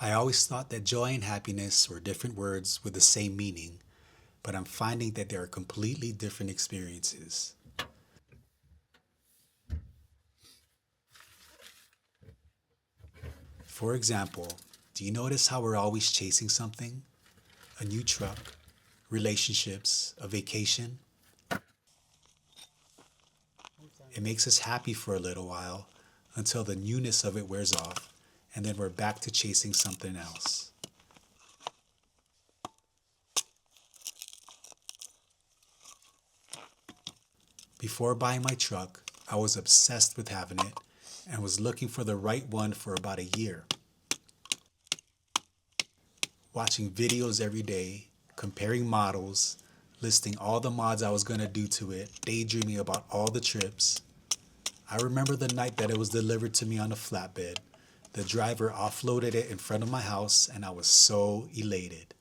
I always thought that joy and happiness were different words with the same meaning, but I'm finding that they are completely different experiences. For example, do you notice how we're always chasing something? A new truck, relationships, a vacation? It makes us happy for a little while until the newness of it wears off, and then we're back to chasing something else. Before buying my truck, I was obsessed with having it and was looking for the right one for about a year. Watching videos every day, comparing models, listing all the mods I was going to do to it, daydreaming about all the trips. I remember the night that it was delivered to me on a flatbed. The driver offloaded it in front of my house, and I was so elated,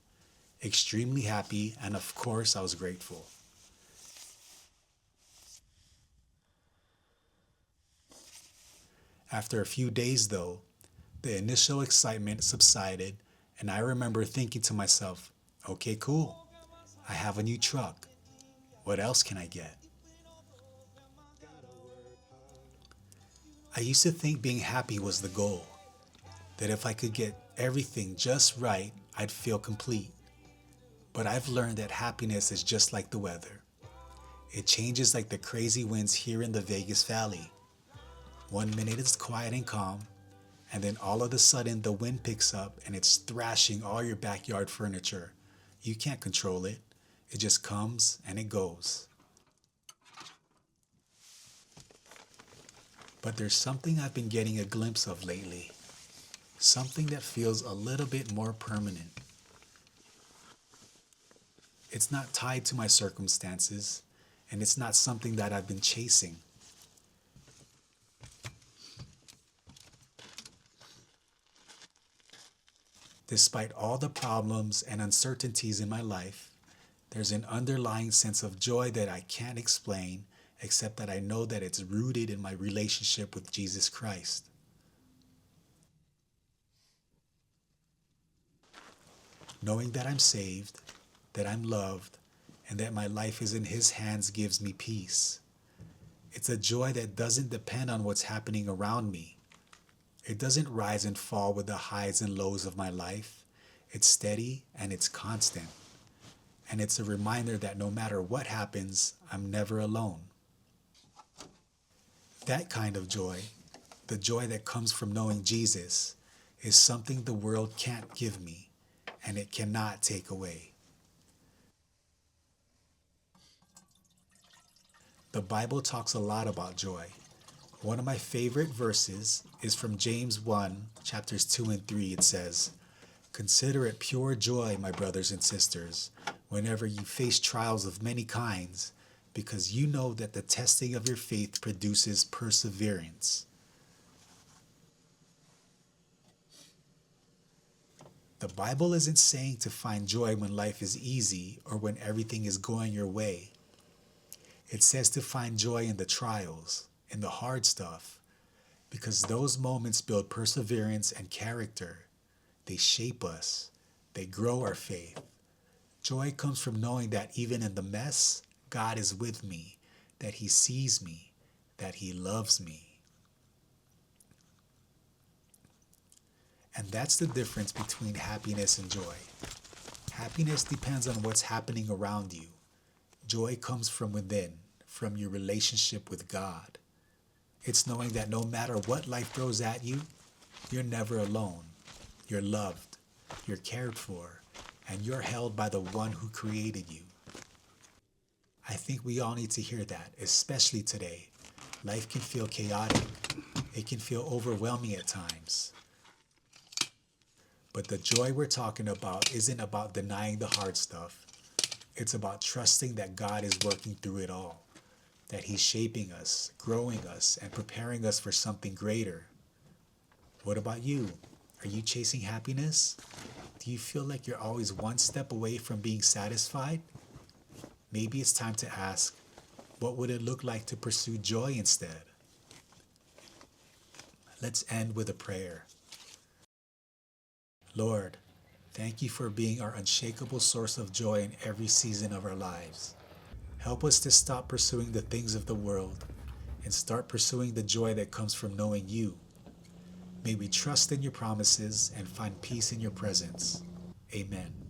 extremely happy, and of course, I was grateful. After a few days, though, the initial excitement subsided, and I remember thinking to myself, okay, cool, I have a new truck. What else can I get? I used to think being happy was the goal, that if I could get everything just right, I'd feel complete. But I've learned that happiness is just like the weather. It changes like the crazy winds here in the Vegas Valley. One minute it's quiet and calm, and then all of a sudden the wind picks up and it's thrashing all your backyard furniture. You can't control it. It just comes and it goes. But there's something I've been getting a glimpse of lately. Something that feels a little bit more permanent. It's not tied to my circumstances, and it's not something that I've been chasing. Despite all the problems and uncertainties in my life, there's an underlying sense of joy that I can't explain, except that I know that it's rooted in my relationship with Jesus Christ. Knowing that I'm saved, that I'm loved, and that my life is in His hands gives me peace. It's a joy that doesn't depend on what's happening around me. It doesn't rise and fall with the highs and lows of my life. It's steady and it's constant. And it's a reminder that no matter what happens, I'm never alone. That kind of joy, the joy that comes from knowing Jesus, is something the world can't give me, and it cannot take away. The Bible talks a lot about joy. One of my favorite verses is from James 1, chapters 2 and 3. It says, "Consider it pure joy, my brothers and sisters, whenever you face trials of many kinds, because you know that the testing of your faith produces perseverance." The Bible isn't saying to find joy when life is easy or when everything is going your way. It says to find joy in the trials, in the hard stuff, because those moments build perseverance and character. They shape us. They grow our faith. Joy comes from knowing that even in the mess, God is with me, that He sees me, that He loves me. And that's the difference between happiness and joy. Happiness depends on what's happening around you. Joy comes from within, from your relationship with God. It's knowing that no matter what life throws at you, you're never alone. You're loved, you're cared for, and you're held by the one who created you. I think we all need to hear that, especially today. Life can feel chaotic. It can feel overwhelming at times. But the joy we're talking about isn't about denying the hard stuff. It's about trusting that God is working through it all, that He's shaping us, growing us, and preparing us for something greater. What about you? Are you chasing happiness? Do you feel like you're always one step away from being satisfied? Maybe it's time to ask, what would it look like to pursue joy instead? Let's end with a prayer. Lord, thank you for being our unshakable source of joy in every season of our lives. Help us to stop pursuing the things of the world and start pursuing the joy that comes from knowing you. May we trust in your promises and find peace in your presence. Amen.